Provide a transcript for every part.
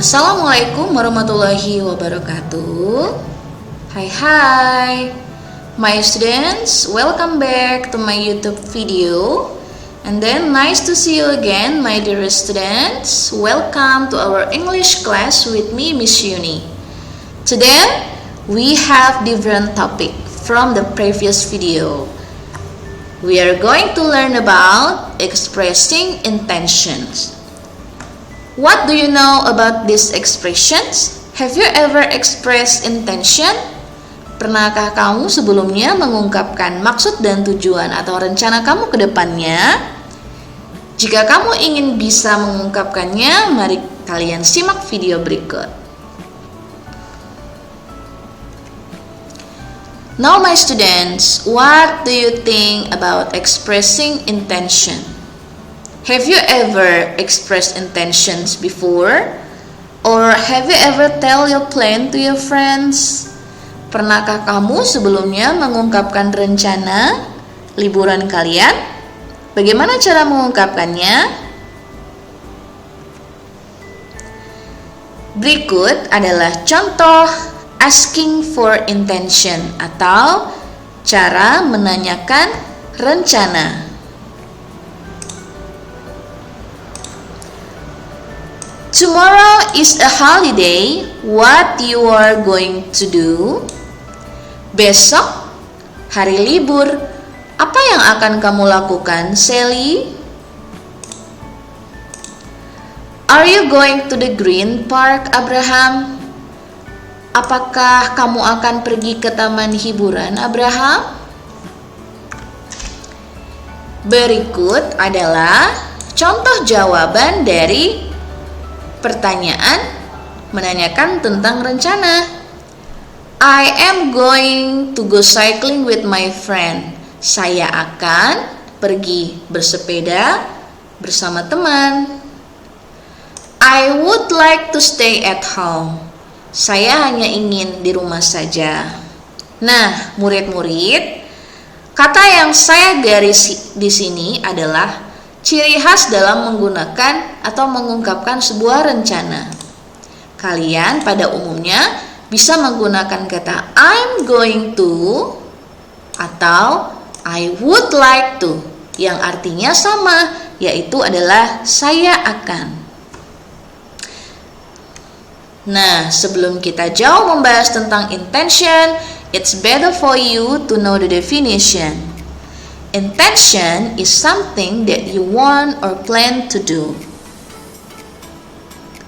Assalamualaikum warahmatullahi wabarakatuh. Hai, my students, welcome back to my YouTube video. And then nice to see you again, my dear students. Welcome to our English class with me, Miss Yuni. Today we have different topic from the previous video. We are going to learn about expressing intentions. What do you know about these expressions? Have you ever expressed intention? Pernahkah kamu sebelumnya mengungkapkan maksud dan tujuan atau rencana kamu ke depannya? Jika kamu ingin bisa mengungkapkannya, mari kalian simak video berikut. Now my students, what do you think about expressing intention? Have you ever expressed intentions before? Or have you ever tell your plan to your friends? Pernahkah kamu sebelumnya mengungkapkan rencana liburan kalian? Bagaimana cara mengungkapkannya? Berikut adalah contoh asking for intention atau cara menanyakan rencana. Tomorrow is a holiday. What you are going to do? Besok hari libur. Apa yang akan kamu lakukan, Sally? Are you going to the Green Park, Abraham? Apakah kamu akan pergi ke taman hiburan, Abraham? Berikut adalah contoh jawaban dari pertanyaan menanyakan tentang rencana. I am going to go cycling with my friend. Saya akan pergi bersepeda bersama teman. I would like to stay at home. Saya hanya ingin di rumah saja. Nah, murid-murid, kata yang saya garis di sini adalah ciri khas dalam menggunakan atau mengungkapkan sebuah rencana. Kalian pada umumnya bisa menggunakan kata I'm going to atau I would like to yang artinya sama, yaitu adalah saya akan. Nah, sebelum kita jauh membahas tentang intention, it's better for you to know the definition. Intention is something that you want or plan to do.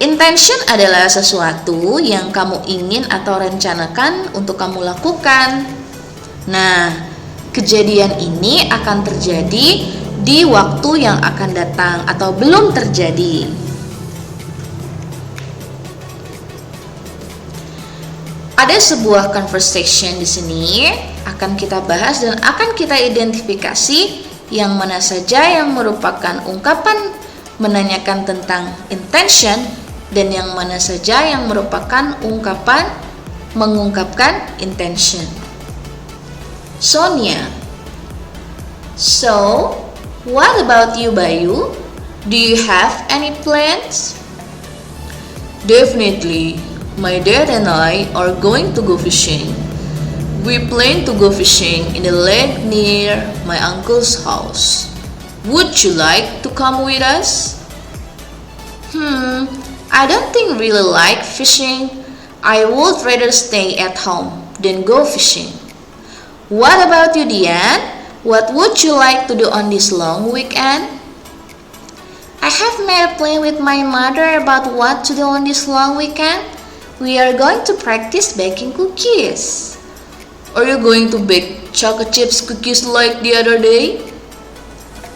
Intention adalah sesuatu yang kamu ingin atau rencanakan untuk kamu lakukan. Nah, kejadian ini akan terjadi di waktu yang akan datang atau belum terjadi. Ada sebuah conversation di sini akan kita bahas dan akan kita identifikasi yang mana saja yang merupakan ungkapan menanyakan tentang intention dan yang mana saja yang merupakan ungkapan mengungkapkan intention. Sonia. So, what about you, Bayu? Do you have any plans? Definitely. My dad and I are going to go fishing. We plan to go fishing in the lake near my uncle's house. Would you like to come with us? I don't think really like fishing. I would rather stay at home than go fishing. What about you, Dian? What would you like to do on this long weekend? I have made a plan with my mother about what to do on this long weekend. We are going to practice baking cookies. Are you going to bake chocolate chips cookies like the other day?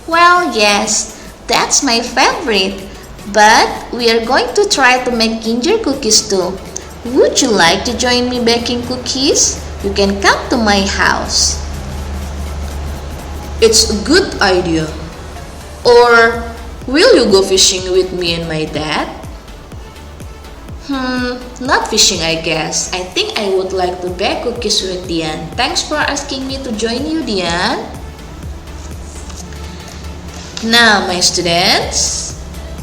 Well, yes, that's my favorite. But we are going to try to make ginger cookies too. Would you like to join me baking cookies? You can come to my house. It's a good idea. Or will you go fishing with me and my dad? Not fishing, I guess. I think I would like to bake cookies with Dian. Thanks for asking me to join you, Dian. Now, my students,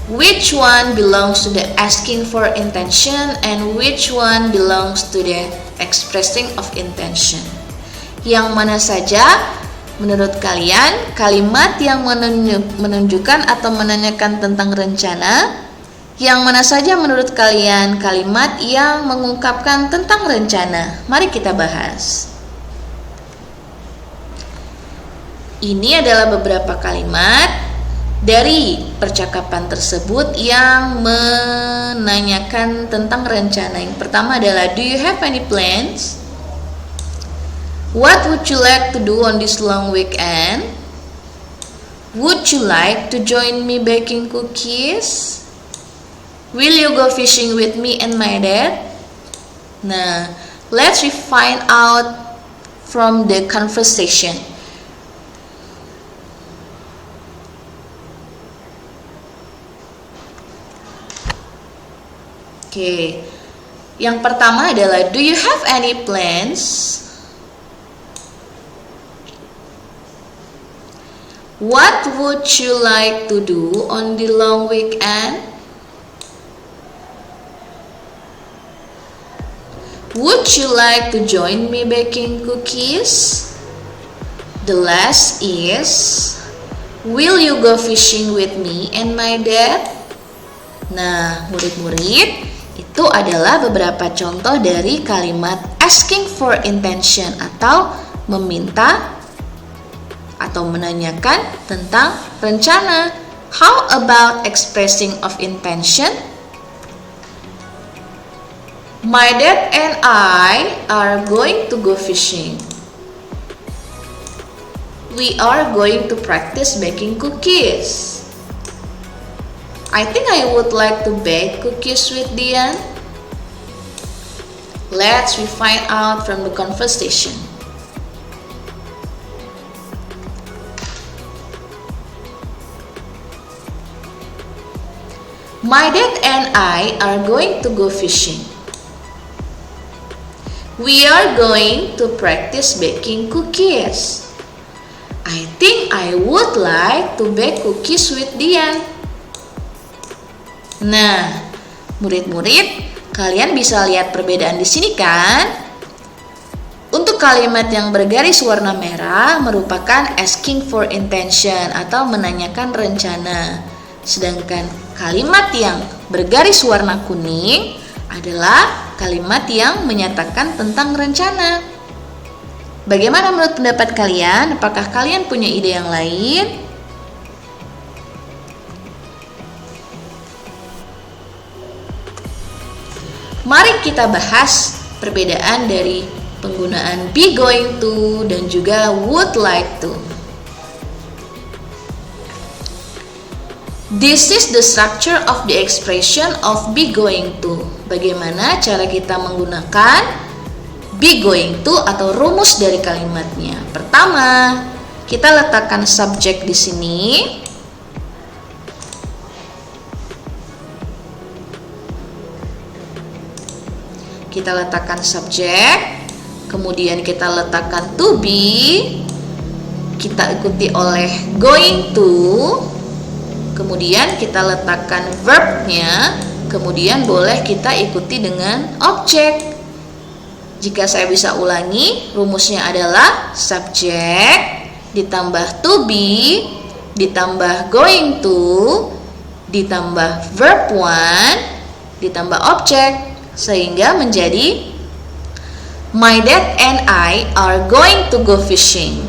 which one belongs to the asking for intention and which one belongs to the expressing of intention. Yang mana saja menurut kalian kalimat yang menunjukkan atau menanyakan tentang rencana? Yang mana saja menurut kalian kalimat yang mengungkapkan tentang rencana? Mari kita bahas. Ini adalah beberapa kalimat dari percakapan tersebut yang menanyakan tentang rencana. Yang pertama adalah, do you have any plans? What would you like to do on this long weekend? Would you like to join me baking cookies? Will you go fishing with me and my dad? Nah, let's find out from the conversation. Oke, yang pertama adalah, do you have any plans? What would you like to do on the long weekend? Would you like to join me baking cookies? The last is, will you go fishing with me and my dad? Nah, murid-murid, itu adalah beberapa contoh dari kalimat asking for intention atau meminta atau menanyakan tentang rencana. How about expressing of intention? My dad and I are going to go fishing. We are going to practice baking cookies. I think I would like to bake cookies with Dian. Let's find out from the conversation. My dad and I are going to go fishing. We are going to practice baking cookies. I think I would like to bake cookies with Dian. Nah, murid-murid, kalian bisa lihat perbedaan di sini kan? Untuk kalimat yang bergaris warna merah merupakan asking for intention atau menanyakan rencana. Sedangkan kalimat yang bergaris warna kuning adalah kalimat yang menyatakan tentang rencana. Bagaimana menurut pendapat kalian? Apakah kalian punya ide yang lain? Mari kita bahas perbedaan dari penggunaan be going to dan juga would like to. This is the structure of the expression of be going to. Bagaimana cara kita menggunakan be going to atau rumus dari kalimatnya? Pertama, kita letakkan subjek di sini. Kita letakkan subjek, kemudian kita letakkan to be, kita ikuti oleh going to, kemudian kita letakkan verbnya, kemudian boleh kita ikuti dengan objek. Jika saya bisa ulangi, rumusnya adalah subjek ditambah to be ditambah going to ditambah verb one ditambah objek, sehingga menjadi my dad and I are going to go fishing.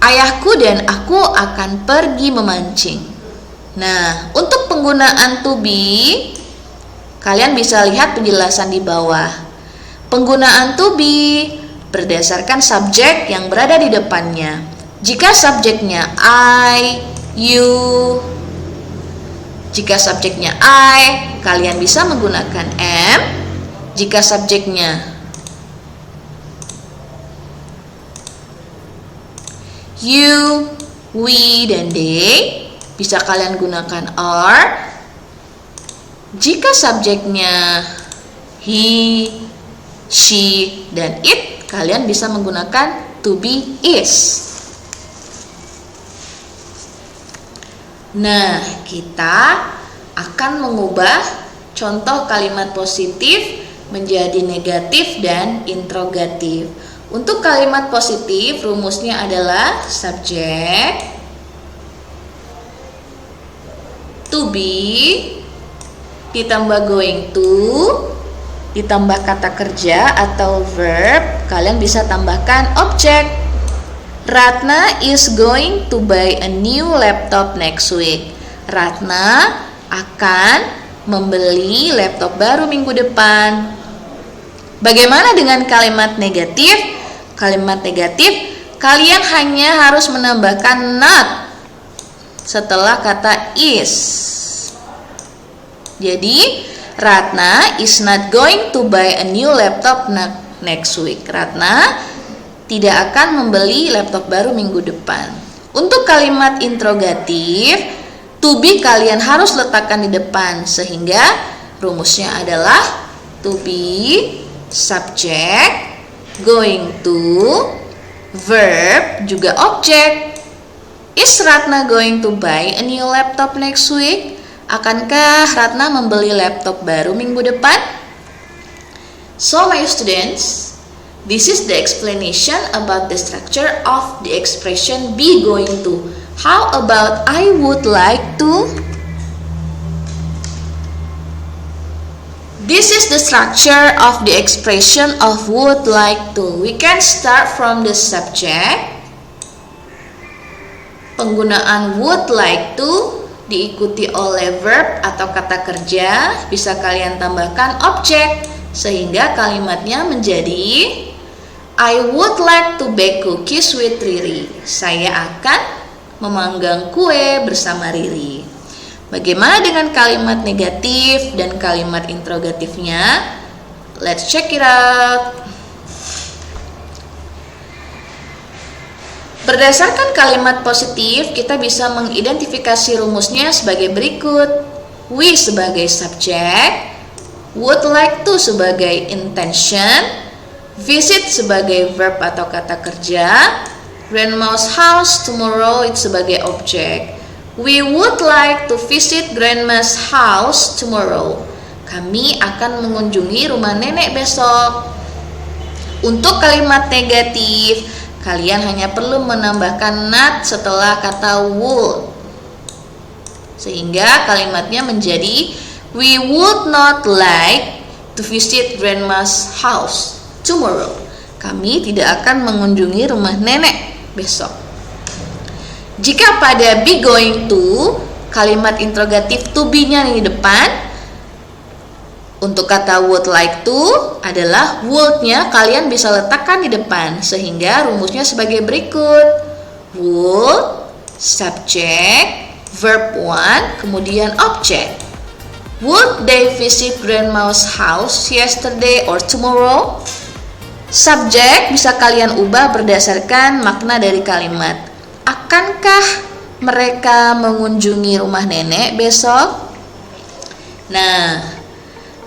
Ayahku dan aku akan pergi memancing. Nah, untuk penggunaan to be, kalian bisa lihat penjelasan di bawah. Penggunaan to be berdasarkan subjek yang berada di depannya. Jika subjeknya I, you, jika subjeknya I, kalian bisa menggunakan am. Jika subjeknya you, we, dan they, bisa kalian gunakan are. Jika subjeknya he, she, dan it, kalian bisa menggunakan to be is. Nah, kita akan mengubah contoh kalimat positif menjadi negatif dan interrogatif. Untuk kalimat positif, rumusnya adalah subjek, to be, ditambah going to, ditambah kata kerja atau verb, kalian bisa tambahkan objek. Ratna is going to buy a new laptop next week. Ratna akan membeli laptop baru minggu depan. Bagaimana dengan kalimat negatif? Kalimat negatif, kalian hanya harus menambahkan not setelah kata is. Jadi, Ratna is not going to buy a new laptop next week. Ratna tidak akan membeli laptop baru minggu depan. Untuk kalimat interrogatif, to be kalian harus letakkan di depan, sehingga rumusnya adalah to be, subjek, going to, verb, juga objek. Is Ratna going to buy a new laptop next week? Akankah Ratna membeli laptop baru minggu depan? So my students, this is the explanation about the structure of the expression be going to. How about I would like to? This is the structure of the expression of would like to. We can start from the subject. Penggunaan would like to diikuti oleh verb atau kata kerja, bisa kalian tambahkan objek, sehingga kalimatnya menjadi I would like to bake cookies with Riri. Saya akan memanggang kue bersama Riri. Bagaimana dengan kalimat negatif dan kalimat interrogatifnya? Let's check it out. Berdasarkan kalimat positif, kita bisa mengidentifikasi rumusnya sebagai berikut. We sebagai subjek, would like to sebagai intention, visit sebagai verb atau kata kerja, grandma's house tomorrow itu sebagai objek. We would like to visit grandma's house tomorrow. Kami akan mengunjungi rumah nenek besok. Untuk kalimat negatif, kalian hanya perlu menambahkan not setelah kata would, sehingga kalimatnya menjadi we would not like to visit grandma's house tomorrow. Kami tidak akan mengunjungi rumah nenek besok. Jika pada be going to, kalimat interrogatif to be-nya di depan. Untuk kata would like to adalah would-nya kalian bisa letakkan di depan, sehingga rumusnya sebagai berikut. Would, subject, verb 1, kemudian object. Would they visit grandma's house yesterday or tomorrow? Subjek bisa kalian ubah berdasarkan makna dari kalimat. Akankah mereka mengunjungi rumah nenek besok? Nah,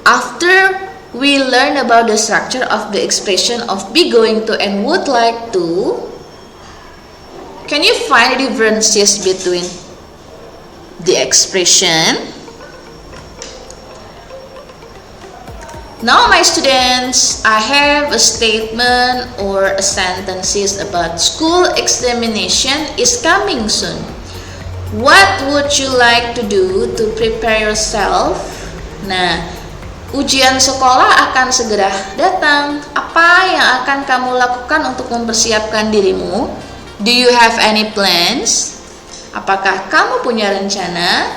after we learn about the structure of the expression of be going to and would like to, can you find the differences between the expression? Now my students, I have a statement or a sentences about school examination is coming soon. What would you like to do to prepare yourself? Nah, ujian sekolah akan segera datang. Apa yang akan kamu lakukan untuk mempersiapkan dirimu? Do you have any plans? Apakah kamu punya rencana?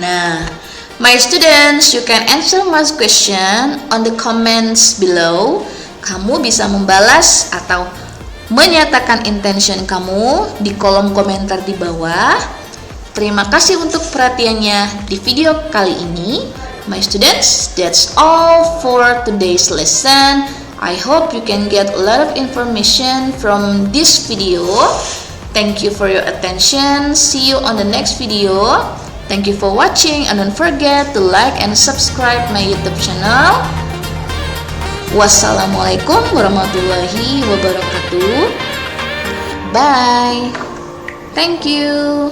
Nah, my students, you can answer my question on the comments below. Kamu bisa membalas atau menyatakan intention kamu di kolom komentar di bawah. Terima kasih untuk perhatiannya di video kali ini. My students, that's all for today's lesson. I hope you can get a lot of information from this video. Thank you for your attention. See you on the next video. Thank you for watching and don't forget to like and subscribe my YouTube channel. Wassalamualaikum warahmatullahi wabarakatuh. Bye. Thank you.